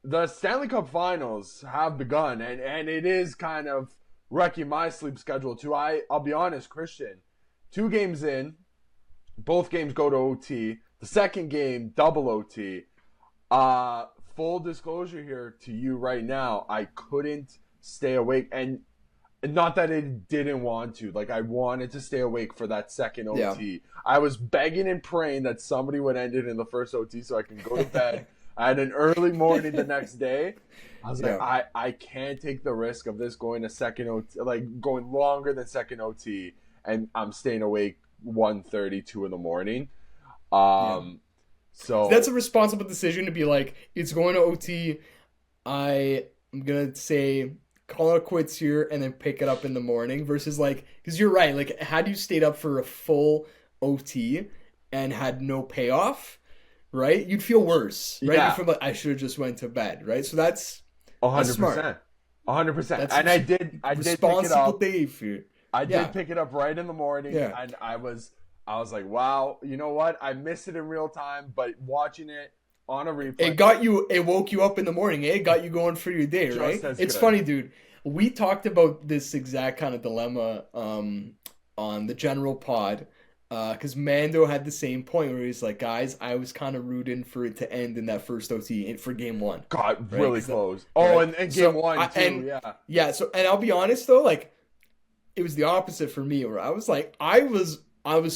the Stanley Cup Finals have begun, and it is kind of wrecking my sleep schedule too. I'll be honest, Christian, 2 games in, both games go to OT. The second game, double OT. Full disclosure here to you right now, I couldn't stay awake, and not that I didn't want to. Like, I wanted to stay awake for that second OT. Yeah. I was begging and praying that somebody would end it in the first OT so I can go to bed. I had an early morning the next day. I was like, I can't take the risk of this going to second OT, like going longer than second OT, and I'm staying awake 1:30, 2 in the morning. So that's a responsible decision to be like, it's going to OT. I'm gonna say call it quits here and then pick it up in the morning versus like, because you're right. Like, had you stayed up for a full OT and had no payoff, right? You'd feel worse, right? Yeah. You'd feel like I should have just went to bed, right? So that's 100%. 100%. And I did pick it up. Dave. I did pick it up right in the morning, Yeah. and I was like, wow, you know what? I missed it in real time, but watching it on a replay, it woke you up in the morning, eh? It got you going for your day, right? It's funny, dude. We talked about this exact kind of dilemma on the general pod, because Mando had the same point where he's like, guys, I was kind of rooting for it to end in that first OT for game one. God, right? really close. Right? And game one too, yeah. Yeah, so, and I'll be honest though, like, it was the opposite for me, where I was like, I was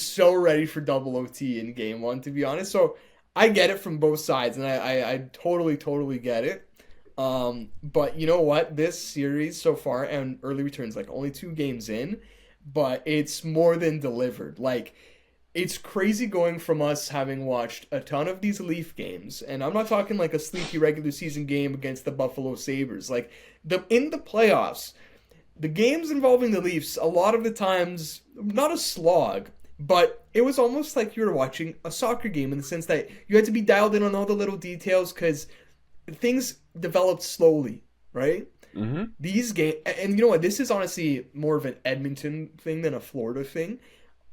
so ready for double OT in game one, to be honest. So I get it from both sides, and I totally get it. But you know what? This series so far, and early returns, like only 2 games in, but it's more than delivered. Like, it's crazy going from us having watched a ton of these Leaf games, and I'm not talking like a sleepy regular season game against the Buffalo Sabres. Like, in the playoffs, the games involving the Leafs, a lot of the times, not a slog, but it was almost like you were watching a soccer game in the sense that you had to be dialed in on all the little details because things developed slowly, right? Mm-hmm. These games, and you know what? This is honestly more of an Edmonton thing than a Florida thing.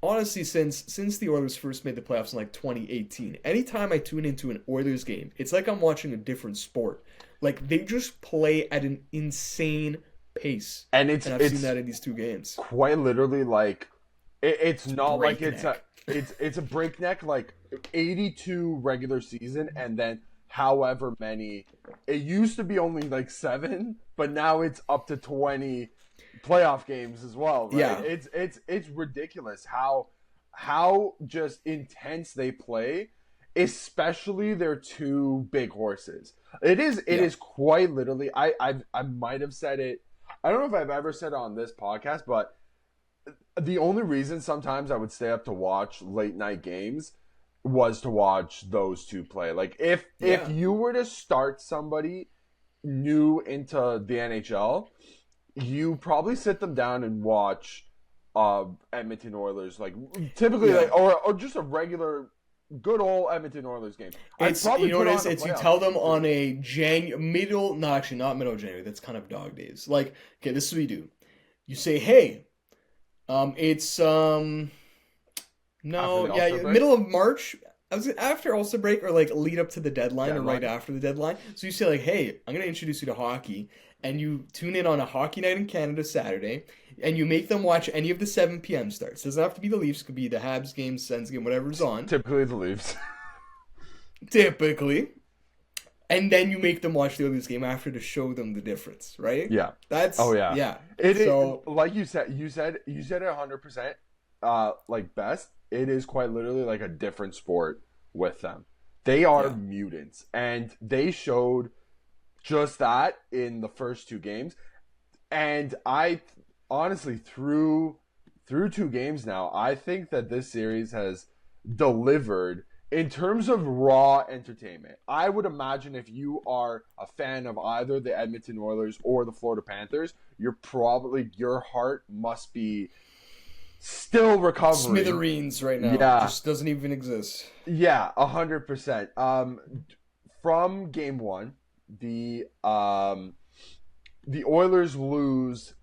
Honestly, since the Oilers first made the playoffs in like 2018, anytime I tune into an Oilers game, it's like I'm watching a different sport. Like, they just play at an insane pace, and I've seen that in these 2 games. Quite literally, like, it's not breakneck. Like it's a breakneck, like 82 regular season, and then however many. It used to be only like 7, but now it's up to 20 playoff games as well. Right? Yeah, it's ridiculous how just intense they play, especially their 2 big horses. It is quite literally. I might have said it. I don't know if I've ever said it on this podcast, but the only reason sometimes I would stay up to watch late night games was to watch those 2 play. Like, if you were to start somebody new into the NHL, you probably sit them down and watch Edmonton Oilers, like typically, like, or just a regular good old Edmonton Oilers game. It's, you know what it is? It's you tell them on a not middle of January. That's kind of dog days. Like, okay, this is what you do. You say, hey, it's middle of March. I was after All-Star break, or like lead up to the deadline, or right after the deadline. So you say like, hey, I'm gonna introduce you to hockey, and you tune in on a hockey night in Canada Saturday, and you make them watch any of the 7 p.m. starts. Doesn't have to be the Leafs. It could be the Habs game, Sens game, whatever's on. Typically the Leafs. Typically. And then you make them watch the Oilers game after to show them the difference, right? Yeah. Yeah. It is, like you said it 100%. Like best. It is quite literally like a different sport with them. They are mutants, and they showed just that in the first 2 games. And I honestly, through 2 games now, I think that this series has delivered in terms of raw entertainment. I would imagine if you are a fan of either the Edmonton Oilers or the Florida Panthers, your heart must be still recovering. Smithereens right now. Yeah. It just doesn't even exist. Yeah, 100%. From game 1, the Oilers lose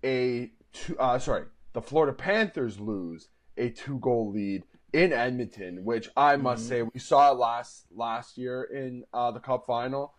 the Florida Panthers lose a 2-goal lead in Edmonton, which I must say, we saw it last year in the Cup Final.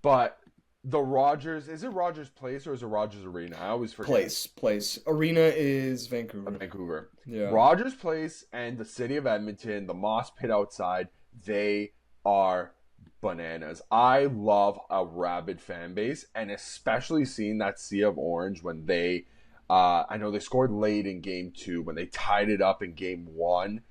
but the Rogers, is it Rogers Place or is it Rogers Arena? I always forget. Place. Arena is Vancouver. Vancouver. Yeah. Rogers Place and the city of Edmonton, the Moss Pit outside, they are bananas. I love a rabid fan base, and especially seeing that sea of orange when they, I know they scored late in game 2, when they tied it up in game 1.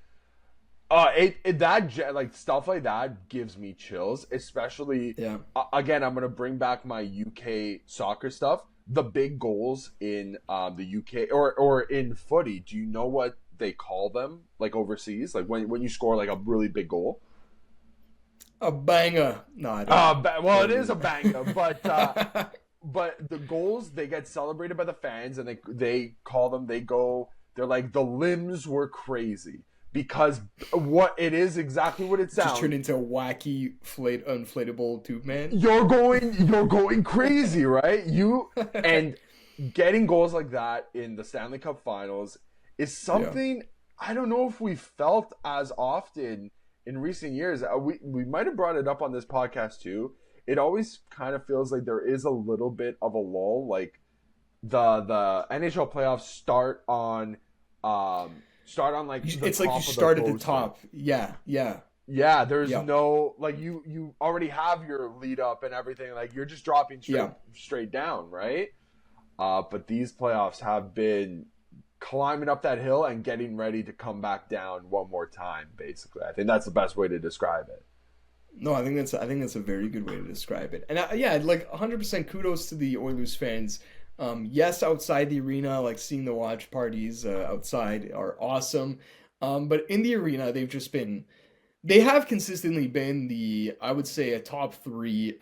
Like stuff like that gives me chills, especially. Yeah. Again, I'm gonna bring back my UK soccer stuff. The big goals in the UK or in footy. Do you know what they call them? Like overseas, like when you score like a really big goal. A banger. No, I don't. Well, it is a banger, but the goals, they get celebrated by the fans, and they call them. They're like, the limbs were crazy. Because what it is exactly what it sounds. Just turned into a wacky inflatable tube man. You're going crazy, right? And getting goals like that in the Stanley Cup Finals is something I don't know if we felt as often in recent years. We might have brought it up on this podcast too. It always kind of feels like there is a little bit of a lull. Like the NHL playoffs start on like it's like you start at the top. Yeah. There's no, like, you already have your lead up and everything, like you're just dropping straight down, right? But these playoffs have been climbing up that hill and getting ready to come back down one more time, basically. I think that's the best way to describe it. No, I think that's a very good way to describe it. And like 100% kudos to the Oilers fans. Yes, outside the arena, like seeing the watch parties outside are awesome. But in the arena, they have consistently been I would say, a top 3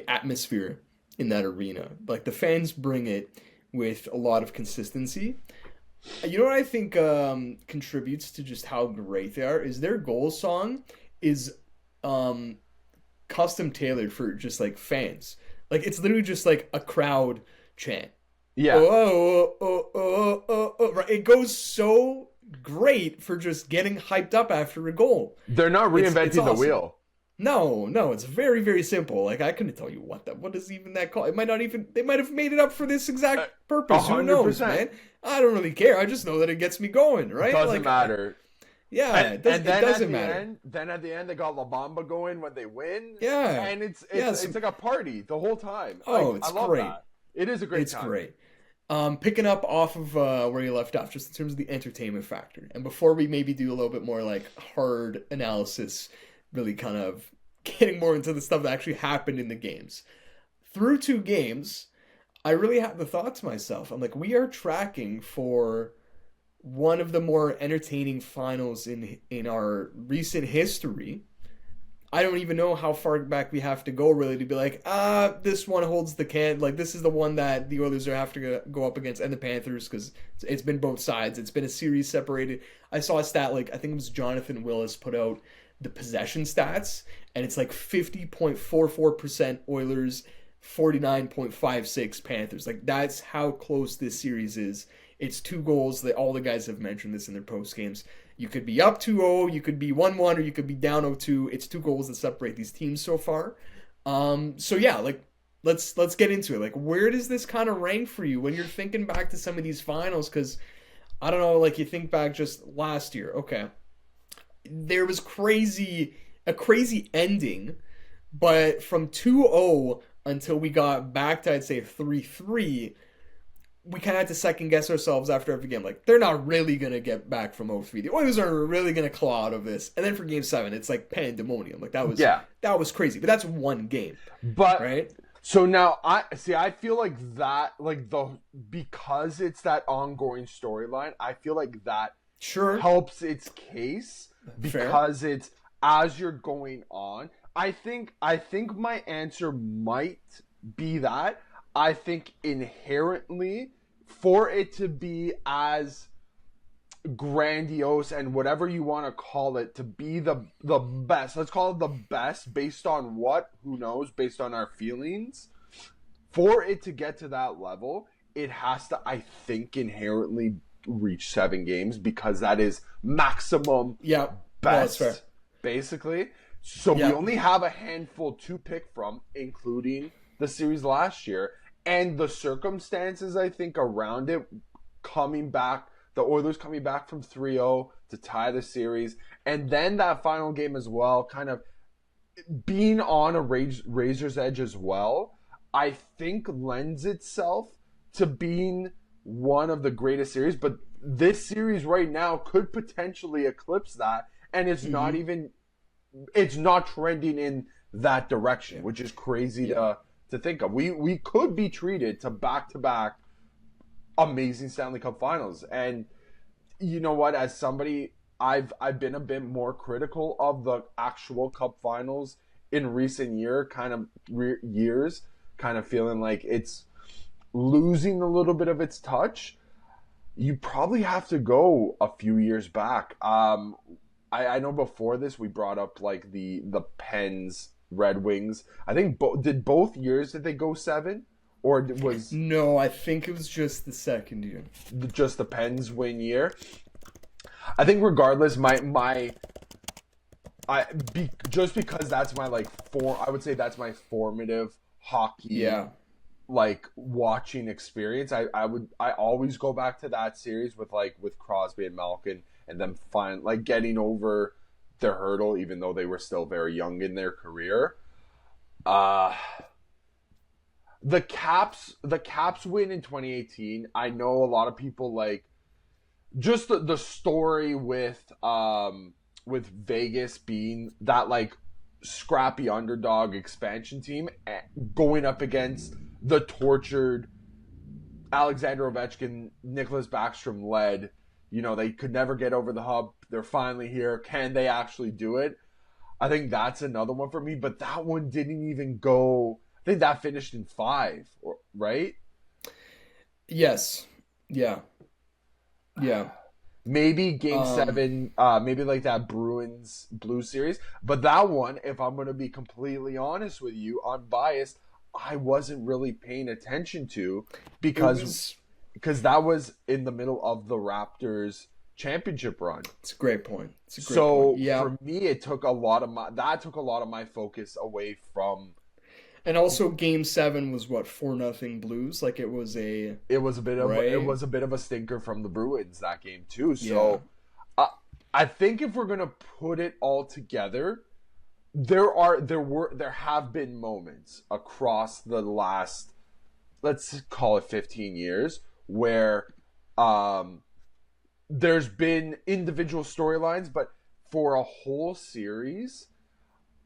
atmosphere in that arena. Like the fans bring it with a lot of consistency. You know what I think contributes to just how great they are is their goal song is custom tailored for just like fans. Like it's literally just like a crowd chant. Yeah. Right. It goes so great for just getting hyped up after a goal. They're not reinventing it's awesome. the wheel. No, it's very, very simple. Like I couldn't tell you what is even that called. They might have made it up for this exact purpose. 100%. Who knows, man? I don't really care. I just know that it gets me going, right? It doesn't matter. Yeah, it doesn't matter. Then at the end, they got La Bamba going when they win. Yeah. And it's like a party the whole time. Oh, it's I love great. That. It is a great time. It's great. Picking up off of where you left off, just in terms of the entertainment factor. And before we maybe do a little bit more like hard analysis, really kind of getting more into the stuff that actually happened in the games. Through 2 games, I really had the thought to myself. I'm like, we are tracking for one of the more entertaining finals in our recent history. I don't even know how far back we have to go really to be like, this one holds the can. Like, this is the one that the Oilers are have to go up against, and the Panthers, because it's been both sides. It's been a series separated. I saw a stat, like, I think it was Jonathan Willis put out the possession stats, and it's like 50.44% Oilers, 49.56 Panthers. Like, that's how close this series is. It's 2 goals. All the guys have mentioned this in their post games. You could be up 2-0, you could be 1-1, or you could be down 0-2. It's 2 goals that separate these teams so far. So yeah, like let's get into it. Like, where does this kind of rank for you when you're thinking back to some of these finals? Because I don't know, like you think back just last year. Okay, there was a crazy ending, but from 2-0 until we got back to, I'd say, 3-3. We kind of had to second guess ourselves after every game. Like, they're not really going to get back from 0-3. The Oilers are really going to claw out of this. And then for game 7, it's like pandemonium. Like, that was crazy. But that's one game. But, right? So now, I feel like that, like, because it's that ongoing storyline, I feel like that helps its case. Because it's as you're going on. I think my answer might be that. I think inherently, for it to be as grandiose and whatever you want to call it, to be the best, let's call it the best based on what? Who knows? Based on our feelings. For it to get to that level, it has to, I think, inherently reach 7 games because that is maximum best, basically. So we Yeah. only have a handful to pick from, including the series last year and the circumstances, I think, around it coming back, the Oilers coming back from 3-0 to tie the series, and then that final game as well, kind of being on a razor's edge as well, I think lends itself to being one of the greatest series. But this series right now could potentially eclipse that, and it's not even, it's not trending in that direction, which is crazy to think of. We could be treated to back-to-back amazing Stanley Cup Finals. And you know what? As somebody, I've been a bit more critical of the actual Cup Finals in recent years, kind of feeling like it's losing a little bit of its touch. You probably have to go a few years back. I know before this we brought up like the Pens Red Wings. I think both years did they go 7, or was No, I think it was just the second year. just the Pens win year? I think regardless, just because that's my I would say that's my formative hockey like watching experience. I always go back to that series with Crosby and Malkin, and them getting over their hurdle, even though they were still very young in their career. The Caps win in 2018. I know a lot of people just the story with Vegas being that scrappy underdog expansion team going up against the tortured Alexander Ovechkin, Nicholas Backstrom led. They could never get over the hump. They're finally here. Can they actually do it? I think that's another one for me, but that one didn't even go. I think that finished in 5, right? Yes. Yeah. Yeah. Maybe Game 7, maybe like that Bruins Blues series. But that one, if I'm going to be completely honest with you, unbiased, I wasn't really paying attention to because that was in the middle of the Raptors championship run. It's a great point. So for me, it took a lot of my focus away from. And also, Game 7 was what, 4-0 Blues. It was a bit of a stinker from the Bruins that game too. So, I think if we're gonna put it all together, there have been moments across the last, let's call it 15 years, where there's been individual storylines, but for a whole series,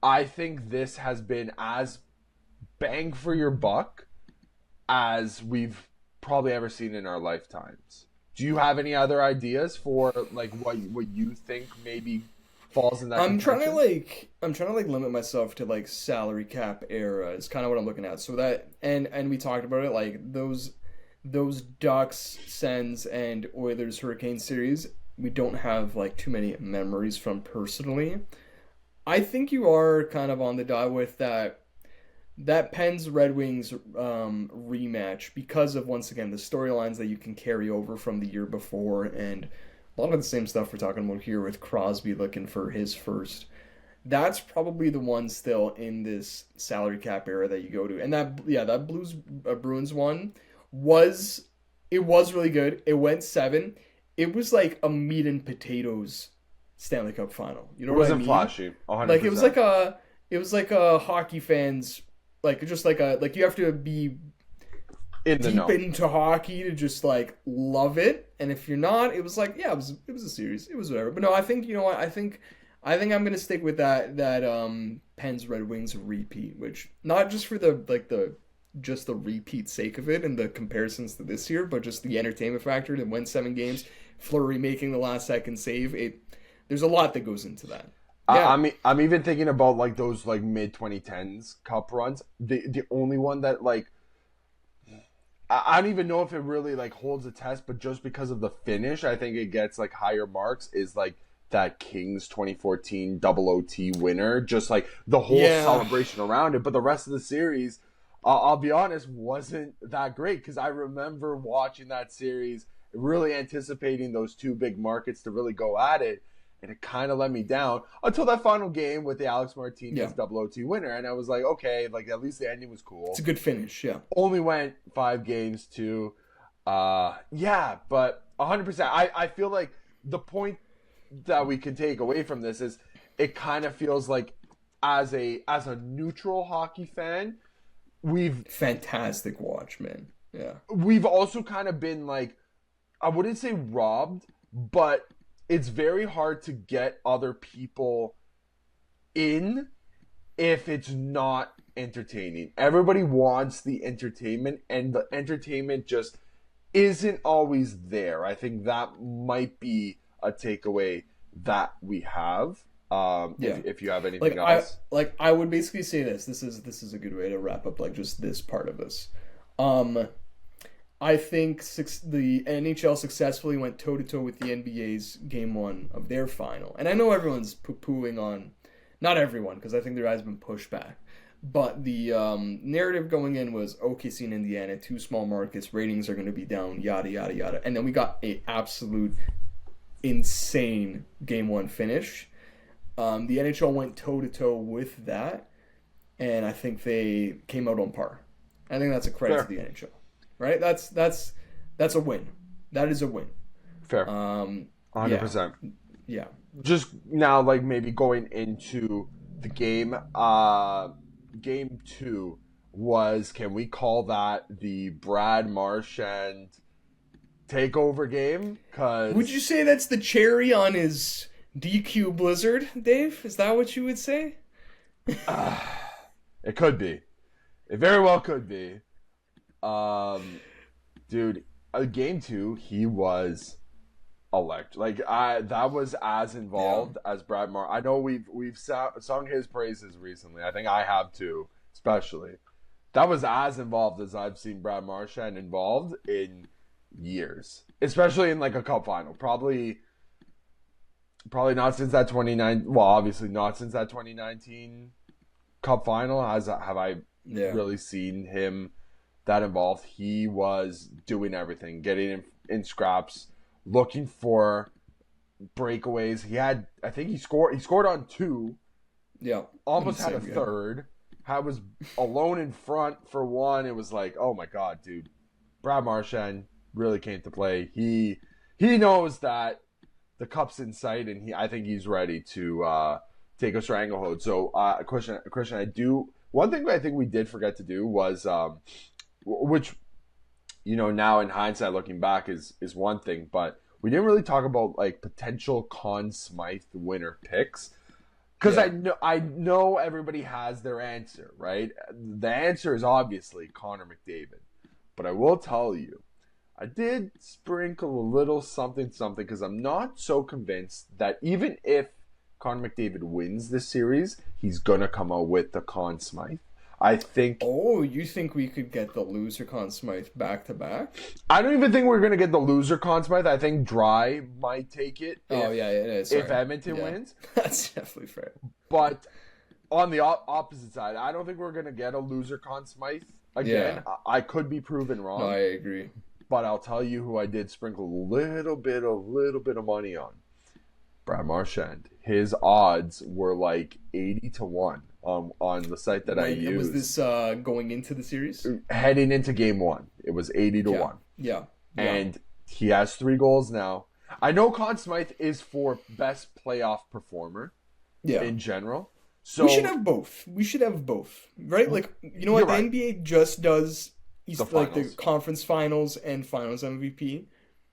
I think this has been as bang for your buck as we've probably ever seen in our lifetimes. Do you have any other ideas for what you think maybe falls in that I'm contention? trying to limit myself to salary cap era is kind of what I'm looking at. So that and we talked about it, those Ducks, Sens, and Oilers Hurricane series, we don't have too many memories from personally. I think you are kind of on the dial with that Pens Red Wings rematch because of, once again, the storylines that you can carry over from the year before, and a lot of the same stuff we're talking about here with Crosby looking for his first. That's probably the one still in this salary cap era that you go to. And that Blues Bruins one was really good. It went 7. It was like a meat and potatoes Stanley Cup final. You know what I mean? It wasn't flashy. 100%. It was like a hockey fans, you have to be in the know. Into hockey to just love it. And if you're not, it was it was a series. It was whatever. But no, I think, you know what, I think I'm gonna stick with that Pens Red Wings repeat, which not just for the repeat sake of it and the comparisons to this year, but just the entertainment factor to win 7 games, Fleury making the last second save. There's a lot that goes into that. Yeah. I'm even thinking about those mid 2010s cup runs. The only one that I don't even know if it really holds a test, but just because of the finish, I think it gets higher marks is that Kings 2014 double OT winner, just the whole celebration around it. But the rest of the series, I'll be honest, wasn't that great because I remember watching that series, really anticipating those two big markets to really go at it. and it kind of let me down until that final game with the Alex Martinez double OT winner, and I was like, okay, like at least the ending was cool. It's a good finish, yeah. Only went 5 games to, but 100%. I feel like the point that we can take away from this is it kind of feels like as a neutral hockey fan, fantastic watch, man. Yeah. We've also kind of been like, I wouldn't say robbed, but it's very hard to get other people in if it's not entertaining. Everybody wants the entertainment, and the entertainment just isn't always there. I think that might be a takeaway that we have. If you have anything else, I would basically say this. This is a good way to wrap up like just this part of this. I think the NHL successfully went toe-to-toe with the NBA's Game 1 of their final. And I know everyone's poo-pooing on... Not everyone, because I think there has been pushback. But the narrative going in was OKC and Indiana, 2 small markets, ratings are going to be down, yada, yada, yada. And then we got an absolute insane Game 1 finish. The NHL went toe-to-toe with that, and I think they came out on par. I think that's a credit to the NHL. Right? That's a win. That is a win. Fair. 100%. Yeah. Just now, like, maybe going into the game, Game 2 was, can we call that the Brad Marchand takeover game? Would you say that's the cherry on his DQ blizzard, Dave? Is that what you would say? It could be. It very well could be. Dude, Game 2, he was electric. Like, that was as involved as Brad Marchand. I know we've sung his praises recently. I think I have too, especially. That was as involved as I've seen Brad Marchand involved in years, especially in like a cup final. Probably not since that 2019. Well, obviously not since that 2019 cup final. Have I really seen him that involved? He was doing everything, getting in scraps, looking for breakaways. I think he scored on 2. Yeah. Almost had a third. Was alone in front for 1. It was like, oh my God, dude. Brad Marchand really came to play. He knows that the cup's in sight, and I think he's ready to take a stranglehold. So, Christian, one thing I think we did forget to do was, which, now in hindsight, looking back is one thing, but we didn't really talk about like potential Conn Smythe winner picks. Because I know everybody has their answer, right? The answer is obviously Connor McDavid. But I will tell you, I did sprinkle a little something because I'm not so convinced that even if Connor McDavid wins this series, he's going to come out with the Conn Smythe. I think... Oh, you think we could get the loser Conn Smythe back-to-back? I don't even think we're going to get the loser Conn Smythe. I think Dry might take it if Edmonton wins. That's definitely fair. But on the opposite side, I don't think we're going to get a loser Conn Smythe again. Yeah. I could be proven wrong. No, I agree. But I'll tell you who I did sprinkle a little bit of money on. Brad Marchand. His odds were like 80-1 on the site that I used. Was this going into the series? Heading into Game 1. It was 80-1. Yeah. And he has 3 goals now. I know Conn Smythe is for best playoff performer in general. So we should have both. Right? Like, you know what? The NBA just does the conference finals and finals MVP.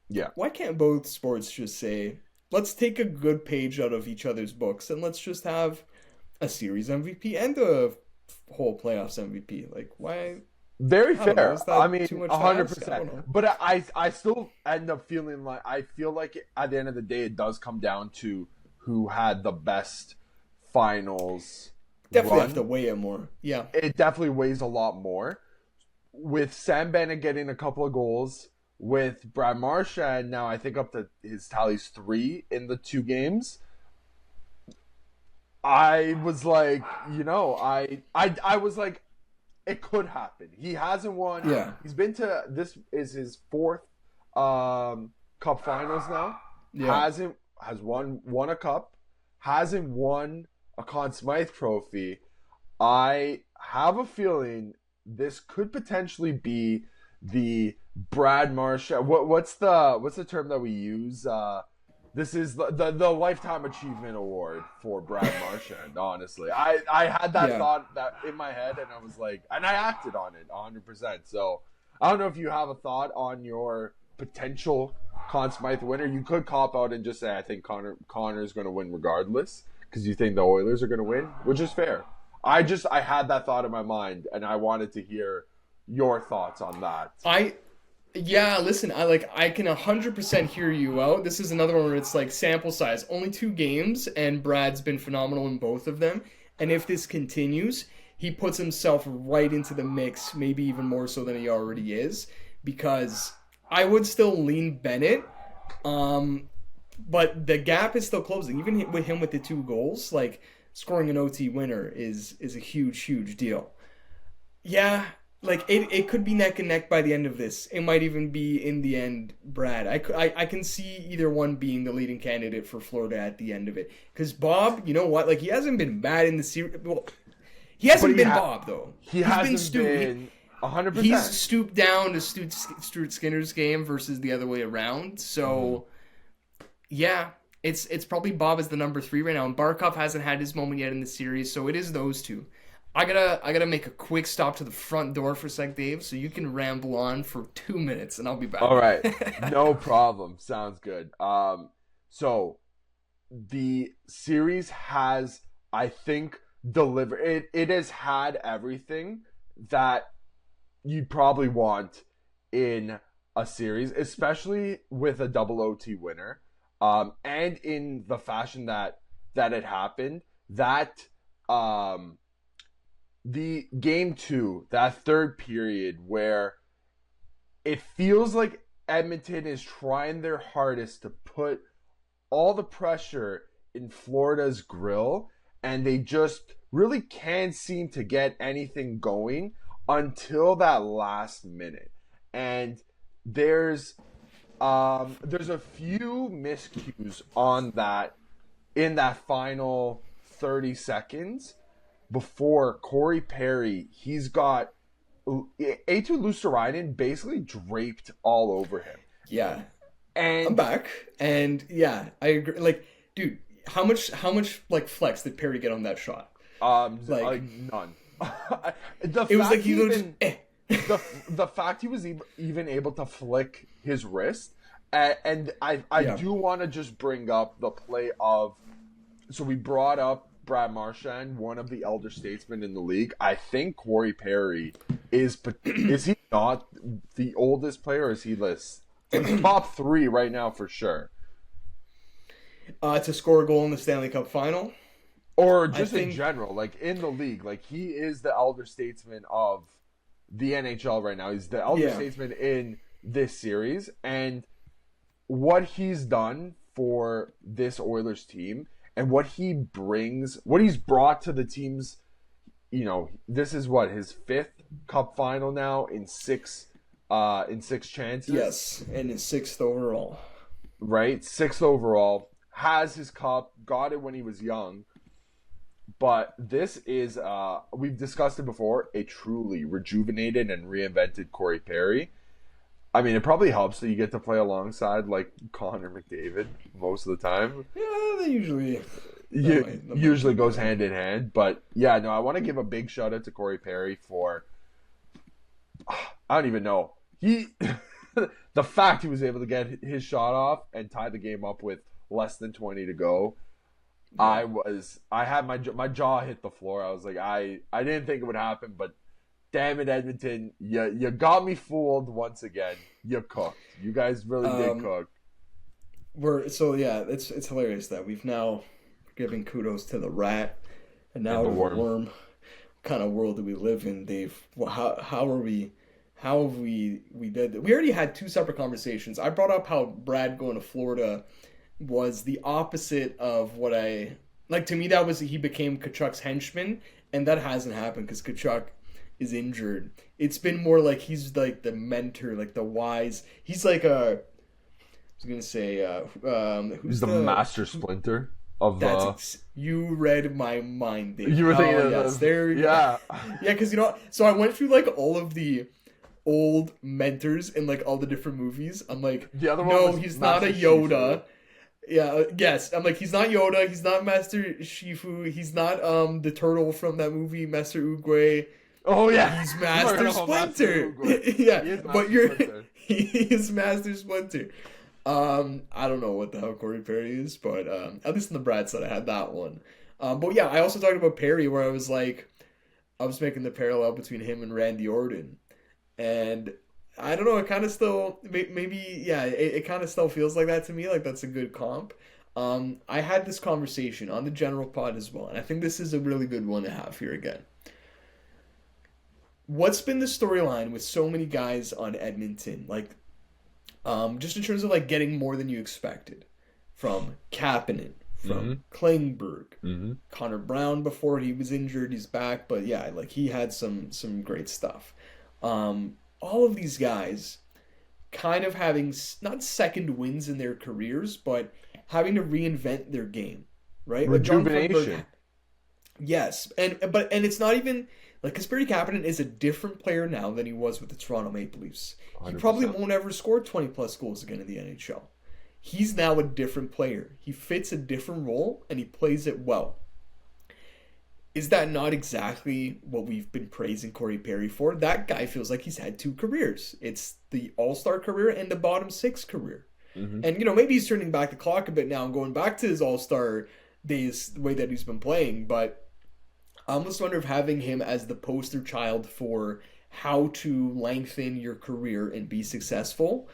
Yeah. Why can't both sports just say, let's take a good page out of each other's books and let's just have a series MVP and a whole playoffs MVP? Like, why? Very fair. I mean, 100%. But I still end up feeling like, I feel like at the end of the day, it does come down to who had the best finals. Definitely have to weigh it more. Yeah. It definitely weighs a lot more. With Sam Bennett getting a couple of goals, with Brad Marchand now, I think up to his tally's 3 in the 2 games. I was like, I was like, it could happen. He hasn't won. Yeah. He's been to, this is his 4th Cup Finals now. Yeah. has won a cup, hasn't won a Conn Smythe trophy. I have a feeling this could potentially be the Brad Marchand. What's the term that we use? This is the lifetime achievement award for Brad Marchand. Honestly, I had that thought that in my head, and I was like, and I acted on it 100%. So I don't know if you have a thought on your potential Conn Smythe winner. You could cop out and just say, I think Connor's going to win regardless because you think the Oilers are going to win, which is fair. I had that thought in my mind, and I wanted to hear your thoughts on that. Listen, I can 100% hear you out. This is another one where it's like sample size, only 2 games, and Brad's been phenomenal in both of them. And if this continues, he puts himself right into the mix, maybe even more so than he already is, because I would still lean Bennett, but the gap is still closing. Even with him with the 2 goals, like scoring an OT winner is a huge deal. Yeah. Like, it could be neck and neck by the end of this. It might even be, in the end, Brad. I can see either one being the leading candidate for Florida at the end of it. Because Bob, you know what? Like, he hasn't been bad in the series. Well, he hasn't been Bob, though. He's been 100%. He's stooped down to Stuart Skinner's game versus the other way around. So, yeah, it's probably Bob as the number 3 right now. And Barkov hasn't had his moment yet in the series, so it is those two. I gotta make a quick stop to the front door for a sec, Dave, so you can ramble on for 2 minutes, and I'll be back. All right, no problem. Sounds good. So the series has, I think, delivered. It has had everything that you'd probably want in a series, especially with a double OT winner, and in the fashion that it happened. The game 2, that third period where it feels like Edmonton is trying their hardest to put all the pressure in Florida's grill, and they just really can't seem to get anything going until that last minute. And there's a few miscues on that in that final 30 seconds. Before Corey Perry, he's got Eetu Luostarinen basically draped all over him. Yeah, and I'm back, and yeah, I agree. Like, dude, how much like flex did Perry get on that shot? Like none. The fact he was even able to flick his wrist, and I do want to just bring up the play of. So we brought up Brad Marchand, one of the elder statesmen in the league. I think Corey Perry is he not the oldest player, or is he in top 3 right now for sure? To score a goal in the Stanley Cup Final? Or just in general, like in the league. Like, he is the elder statesman of the NHL right now. He's the elder statesman in this series. And what he's done for this Oilers team and what he's brought to the teams, this is his 5th Cup Final now in 6 chances. Yes, and his 6th overall. Right, 6th overall, has his cup, got it when he was young. But this is, we've discussed it before, a truly rejuvenated and reinvented Corey Perry. I mean, it probably helps that you get to play alongside, like, Connor McDavid most of the time. Yeah, they usually... usually goes hand in hand. But, yeah, no, I want to give a big shout-out to Corey Perry for... I don't even know. The fact he was able to get his shot off and tie the game up with less than 20 to go, I had my jaw hit the floor. I was like, I didn't think it would happen, but... Damn it, Edmonton! You got me fooled once again. You cooked. You guys really did cook. It's hilarious that we've now given kudos to the rat and now the worm. What kind of world do we live in, Dave? How have we did that? We already had 2 separate conversations. I brought up how Brad going to Florida was the opposite of what I like. To me, that was he became Tkachuk's henchman, and that hasn't happened because Tkachuk is injured. It's been more like he's like the mentor, like the wise. He's like was gonna say, He's who's the master splinter of you read my mind, Dave. You were thinking of yes, there. Yeah. Yeah, because so I went through like all of the old mentors in like all the different movies. I'm like, the other one no, was he's Master not a Yoda. Shifu. Yeah, yes. I'm like, he's not Yoda. He's not Master Shifu. He's not the turtle from that movie, Master Oogway. Oh yeah, He's Master Splinter. Yeah, but he is Master Splinter. I don't know what the hell Corey Perry is, but at least in the Brad side, I had that one. But yeah, I also talked about Perry, where I was making the parallel between him and Randy Orton, and I don't know, it kind of still maybe yeah, it kind of still feels like that to me, like that's a good comp. I had this conversation on the general pod as well, and I think this is a really good one to have here again. What's been the storyline with so many guys on Edmonton, like? Just in terms of like getting more than you expected, from Kapanen, from Klingberg, Connor Brown before he was injured, he's back, but yeah, like he had some great stuff. All of these guys kind of having not second wins in their careers, but having to reinvent their game, right? Rejuvenation. Like yes, and it's not even. Like, Kasperi Kapanen is a different player now than he was with the Toronto Maple Leafs. He 100%. probably won't ever score 20-plus goals again in the NHL. He's now a different player. He fits a different role, and he plays it well. Is that not exactly what we've been praising Corey Perry for? That guy feels like he's had two careers. It's the All-Star career and the bottom six career. And, maybe he's turning back the clock a bit now and going back to his All-Star days, the way that he's been playing, but I almost wonder if having him as the poster child for how to lengthen your career and be successful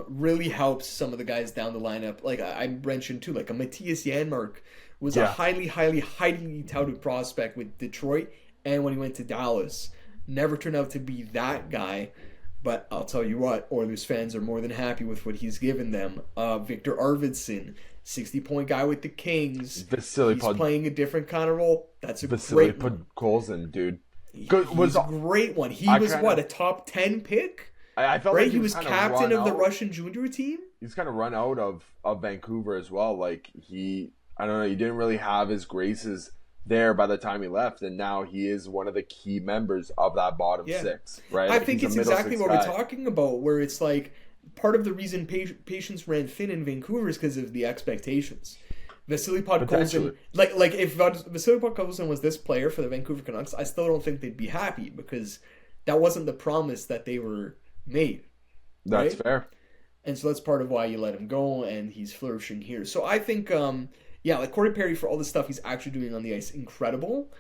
really helps some of the guys down the lineup. Like I mentioned too, like a Matthias Janmark was a highly, highly, highly touted prospect with Detroit, and when he went to Dallas, never turned out to be that guy. But I'll tell you what, Oilers fans are more than happy with what he's given them. Victor Arvidsson, 60-point guy with the Kings. He's playing a different kind of role. That's a great one. Vasily dude. Was a great one. He was a top 10 pick? I felt right? like he was captain of the Russian junior team? He's kind of run out of Vancouver as well. Like, I don't know, he didn't really have his graces there by the time he left, and now he is one of the key members of that bottom six, right? I think it's exactly what we're talking about, where it's like part of the reason patience ran thin in Vancouver is because of the expectations. Vasily Podkolzin, like if Vasily Podkolzin was this player for the Vancouver Canucks, I still don't think they'd be happy because that wasn't the promise that they were made. That's fair. And so that's part of why you let him go, and he's flourishing here. So I think like Corey Perry, for all the stuff he's actually doing on the ice, incredible.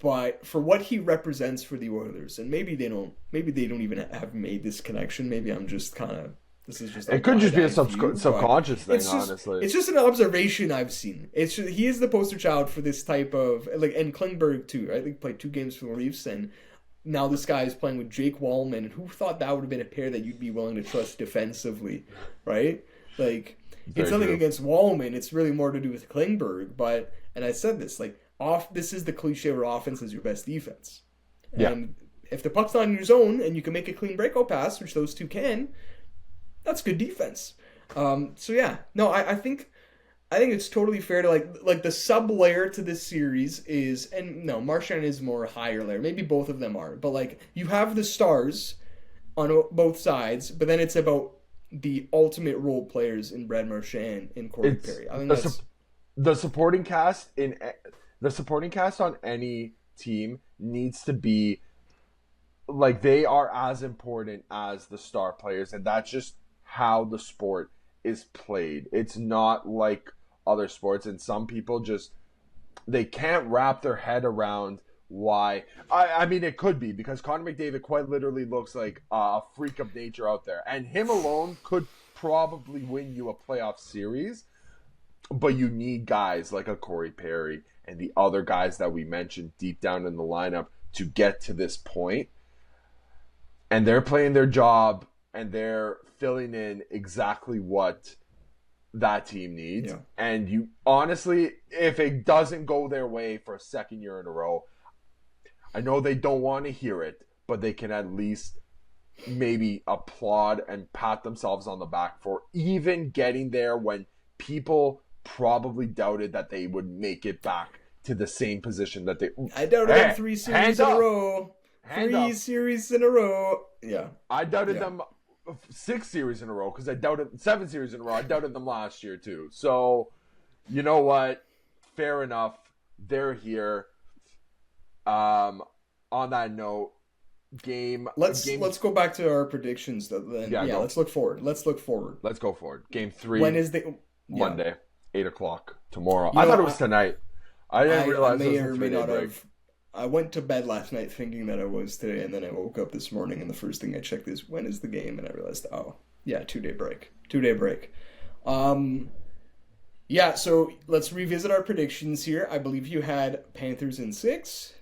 But for what he represents for the Oilers, and maybe they don't even have made this connection. Maybe I'm just kind of, this is just. It could just be a subconscious thing, honestly. It's just an observation I've seen. He is the poster child for this type of and Klingberg too. Right? They played 2 games for the Leafs, and now this guy is playing with Jake Wallman. Who thought that would have been a pair that you'd be willing to trust defensively, right? Like. It's nothing against Wallman. It's really more to do with Klingberg. But, and I said this, like, this is the cliche where offense is your best defense. Yeah. And if the puck's not in your zone and you can make a clean breakout pass, which those two can, that's good defense. So yeah, no, I think it's totally fair to like the sub layer to this series is, and no, Marchand is more higher layer. Maybe both of them are, but like you have the stars on both sides, but then it's about the ultimate role players in Brad Marchand and Corey Perry. I think the supporting cast on any team needs to be like they are as important as the star players, and that's just how the sport is played. It's not like other sports, and some people just they can't wrap their head around why. I mean, it could be because Connor McDavid quite literally looks like a freak of nature out there, and him alone could probably win you a playoff series, but you need guys like a Corey Perry and the other guys that we mentioned deep down in the lineup to get to this point, and they're playing their job and they're filling in exactly what that team needs. Yeah. And you honestly, if it doesn't go their way for a second year in a row, I know they don't want to hear it, but they can at least maybe applaud and pat themselves on the back for even getting there when people probably doubted that they would make it back to the same position that they. I doubted them 3 series in a row. Hand Series in a row. Yeah. I doubted them 6 series in a row because I doubted 7 series in a row. I doubted them last year too. So, you know what? Fair enough. They're here. On that note, let's go back to our predictions though. Then let's look forward. Let's go forward. Game 3. When is the Monday, 8:00 tomorrow. I thought it was tonight. I didn't realize it was a 3-day break. I went to bed last night thinking that it was today, and then I woke up this morning, and the first thing I checked is when is the game, and I realized, 2-day break. 2-day break. So let's revisit our predictions here. I believe you had Panthers in 6.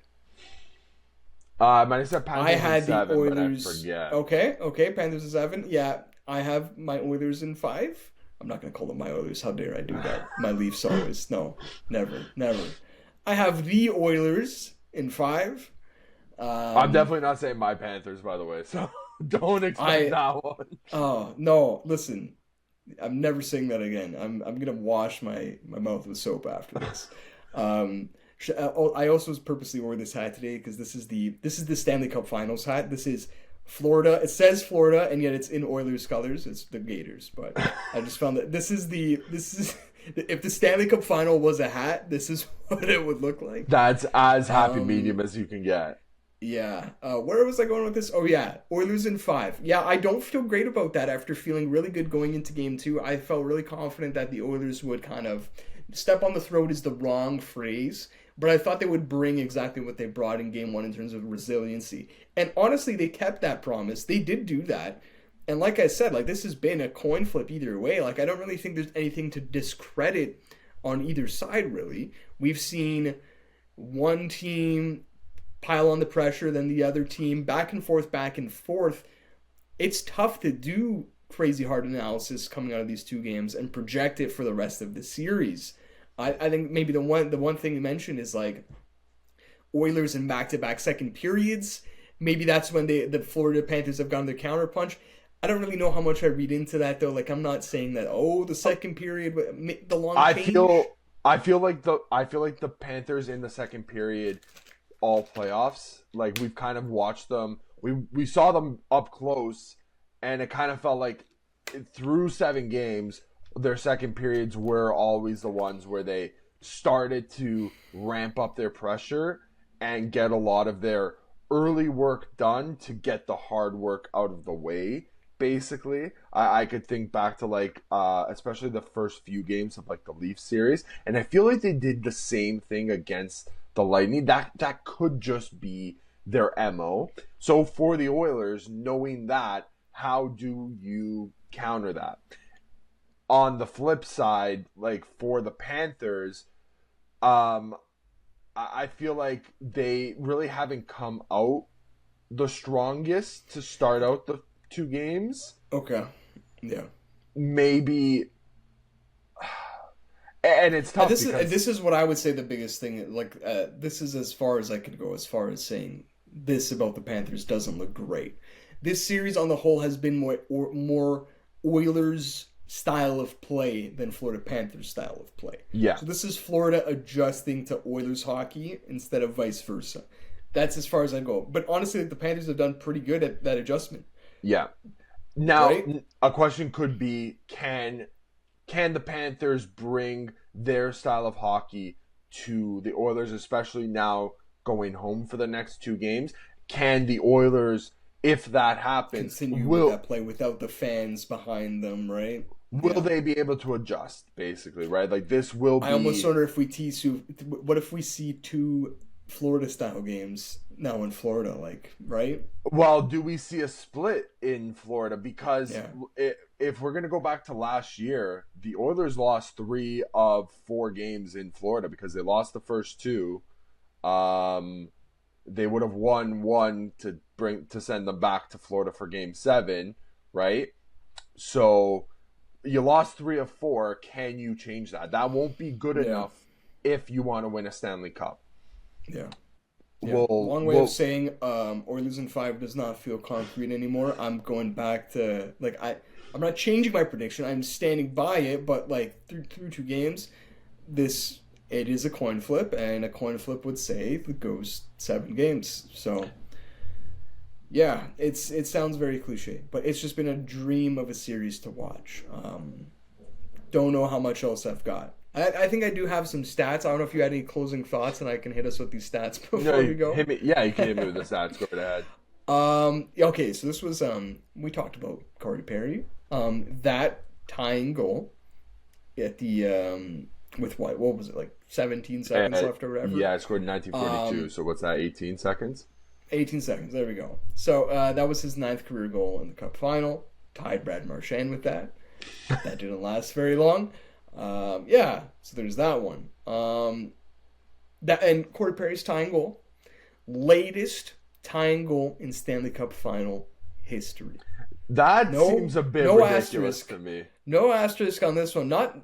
I said Panthers I had in 7, the Oilers. but I forget. Okay, Panthers in 7. Yeah, I have my Oilers in 5. I'm not going to call them my Oilers. How dare I do that? My Leafs always. No, never. I have the Oilers in 5. I'm definitely not saying my Panthers, by the way, so don't expect that one. Oh, no, listen. I'm never saying that again. I'm going to wash my mouth with soap after this. I also purposely wore this hat today because this is the Stanley Cup Finals hat. This is Florida. It says Florida, and yet it's in Oilers colors. It's the Gators, but I just found that this is if the Stanley Cup Final was a hat, this is what it would look like. That's as happy medium as you can get. Yeah. Where was I going with this? Oh yeah, Oilers in 5. Yeah, I don't feel great about that after feeling really good going into Game 2. I felt really confident that the Oilers would kind of step on the throat is the wrong phrase. But I thought they would bring exactly what they brought in Game 1 in terms of resiliency. And honestly, they kept that promise. They did do that. And like I said, this has been a coin flip either way. I don't really think there's anything to discredit on either side, really. We've seen one team pile on the pressure, then the other team, back and forth. It's tough to do crazy hard analysis coming out of these two games and project it for the rest of the series. I think maybe the one thing you mentioned is Oilers in back-to-back second periods. Maybe that's when the Florida Panthers have gotten their counterpunch. I don't really know how much I read into that though. I'm not saying that the second period, the long change. I feel like the Panthers in the second period, all playoffs. We've kind of watched them. We saw them up close, and it kind of felt like through 7 games. Their second periods were always the ones where they started to ramp up their pressure and get a lot of their early work done to get the hard work out of the way, basically. I could think back to especially the first few games of the Leafs series, and I feel like they did the same thing against the Lightning. That could just be their MO. So for the Oilers, knowing that, how do you counter that? On the flip side, for the Panthers, I feel like they really haven't come out the strongest to start out the 2 games. Okay. Yeah. Maybe. And it's tough. This is what I would say the biggest thing. This is as far as I could go as far as saying this about the Panthers doesn't look great. This series on the whole has been more Oilers style of play than Florida Panthers style of play. Yeah. So this is Florida adjusting to Oilers hockey instead of vice versa. That's as far as I go. But honestly, the Panthers have done pretty good at that adjustment. Yeah. Now, a question could be, can the Panthers bring their style of hockey to the Oilers, especially now going home for the next 2 games? Can the Oilers, if that happens, continue with that play without the fans behind them, right? Will they be able to adjust, basically, right? This will be... I almost wonder if what if we see 2 Florida-style games now in Florida, right? Well, do we see a split in Florida? Because if we're going to go back to last year, the Oilers lost 3 of 4 games in Florida because they lost the first 2. They would have won 1 to send them back to Florida for Game 7, right? So you lost 3 of 4. Can you change that? That won't be good enough if you want to win a Stanley Cup. Yeah. Yeah. Long way of saying Oilers in 5 does not feel concrete anymore. I'm going back to like I'm not changing my prediction. I'm standing by it, but like through 2 games, it is a coin flip, and a coin flip would say it goes 7 games. So yeah, it sounds very cliche, but it's just been a dream of a series to watch. Don't know how much else I've got. I think I do have some stats. I don't know if you had any closing thoughts, and I can hit us with these stats before we go. You can hit me with the stats. Go right ahead. Okay, so this was we talked about Corey Perry. That tying goal at the with what was it, like 17 seconds left or whatever? Yeah, I scored in 1942. So what's that? 18 seconds. 18 seconds. There we go. So that was his 9th career goal in the Cup Final. Tied Brad Marchand with that. That didn't last very long. So there's that one. That and Corey Perry's tying goal, latest tying goal in Stanley Cup Final history. That seems a bit ridiculous to me. No asterisk on this one. Not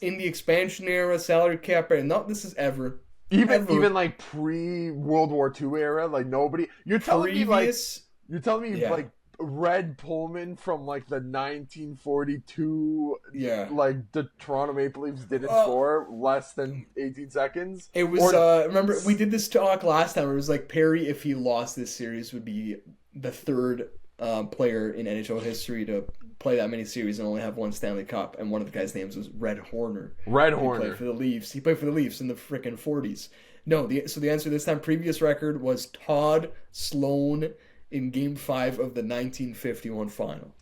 in the expansion era, salary cap era. Not this is ever. Even like pre World War II era, like nobody. You're telling me like Red Pullman from like the 1942, like the Toronto Maple Leafs didn't score less than 18 seconds. It was remember we did this talk last time. It was like Perry, if he lost this series, would be the 3rd player in NHL history to play that many series and only have 1 Stanley Cup. And one of the guys' names was Red Horner. He played for the Leafs. He played for the Leafs in the frickin' 40s. No, so the answer this time, previous record was Todd Sloan in Game 5 of the 1951 final.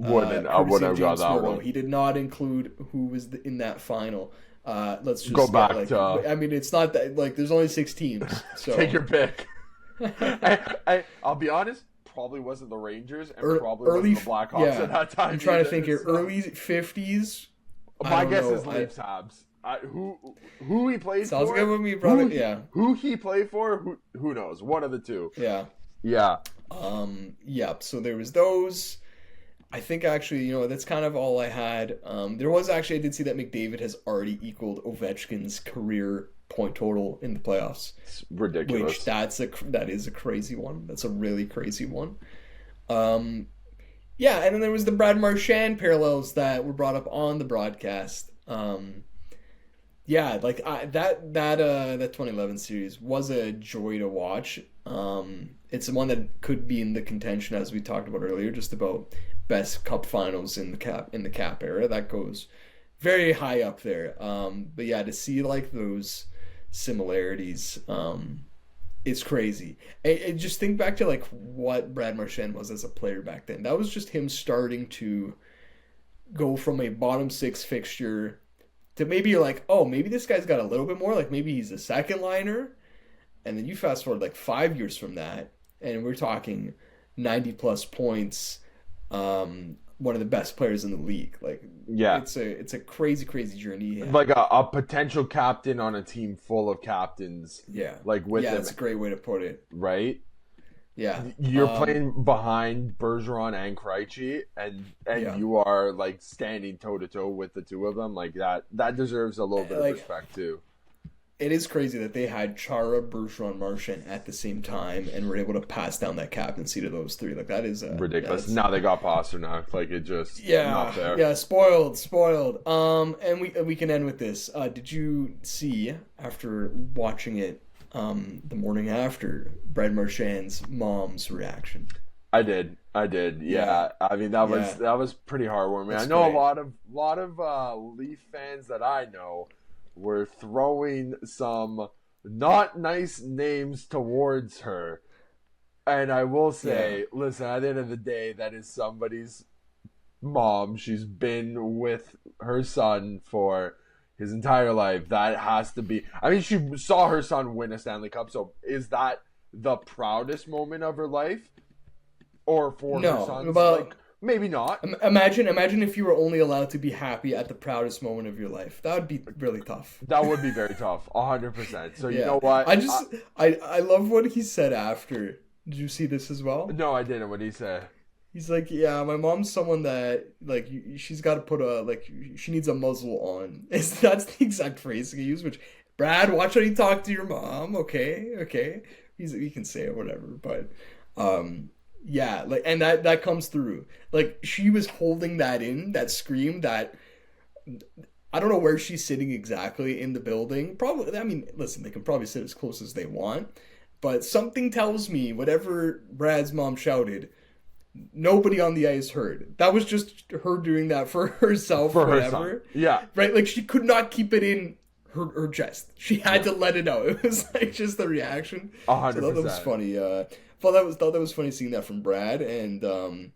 I would have got that one. He did not include who was in that final. Let's just go back to. I mean, it's not that like there's only 6 teams. So take your pick. I'll be honest. Probably wasn't the Rangers, and probably wasn't the Blackhawks at that time. I'm trying to think here. Early 50s. My guess is Leafs Habs. Who he plays for? Sounds good with me, brother. Who he played for? Who knows? One of the two. Yeah. Yeah. So there was those. I think actually, that's kind of all I had. There was actually, I did see that McDavid has already equaled Ovechkin's career point total in the playoffs. It's ridiculous. Which that is a crazy one. That's a really crazy one. And then there was the Brad Marchand parallels that were brought up on the broadcast. That 2011 series was a joy to watch. It's one that could be in the contention, as we talked about earlier, just about best Cup Finals in the cap era. That goes very high up there. But yeah, to see like those similarities, it's crazy. And just think back to like what Brad Marchand was as a player back then. That was just him starting to go from a bottom 6 fixture to maybe you're like, oh, maybe this guy's got a little bit more. Like maybe he's a second liner. And then you fast forward like 5 years from that, and we're talking 90 plus points. One of the best players in the league. Like, yeah, it's a crazy, crazy journey. Like a potential captain on a team full of captains. Yeah, like with them. That's a great way to put it. Right. Yeah, you're playing behind Bergeron and Krejci, and you are like standing toe to toe with the two of them. Like that deserves a little bit of respect too. It is crazy that they had Chara, Bergeron, Marchand at the same time and were able to pass down that captaincy to those 3. Like that is ridiculous. Now they got Pasternak. Like it just not fair. Yeah, spoiled. And we can end with this. Did you see after watching it the morning after Brad Marchand's mom's reaction? I did. Yeah. I mean that was pretty heartwarming. I know great. a lot of Leaf fans that I know were throwing some not nice names towards her. And I will say, listen, at the end of the day, that is somebody's mom. She's been with her son for his entire life. That has to be... I mean, she saw her son win a Stanley Cup, so is that the proudest moment of her life? Or for her son? Like, maybe not. Imagine if you were only allowed to be happy at the proudest moment of your life. That would be really tough. That would be very tough. 100%. So you know what? I love what he said after. Did you see this as well? No, I didn't. What did he say? He's like, yeah, my mom's someone that, like, she's got to put she needs a muzzle on. That's the exact phrase he used, which Brad, watch how you talk to your mom. Okay. He can say it, whatever. But yeah, like, and that comes through. Like, she was holding that in, that scream, that I don't know where she's sitting exactly in the building. Probably, I mean, listen, they can probably sit as close as they want, but something tells me whatever Brad's mom shouted, nobody on the ice heard. That was just her doing that for herself, For whatever. her son. Yeah. Right? Like, she could not keep it in her chest. She had to let it out. It was like just the reaction. 100%. So that was funny. Thought that was funny seeing that from Brad, and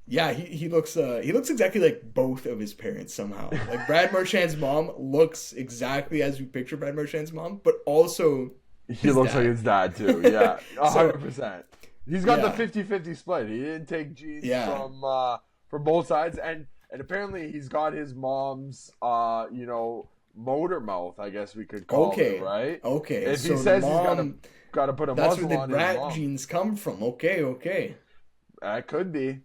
yeah, he looks exactly like both of his parents somehow. Like, Brad Marchand's mom looks exactly as we picture Brad Marchand's mom, but also he looks like his dad too. Yeah, 100%. He's got the 50-50 split. He didn't take genes from both sides, and apparently he's got his mom's motor mouth, I guess we could call it, right? Okay. If so he says mom, he's got to put a that's muzzle where the on Brat his mom. genes come from. Okay. That could be.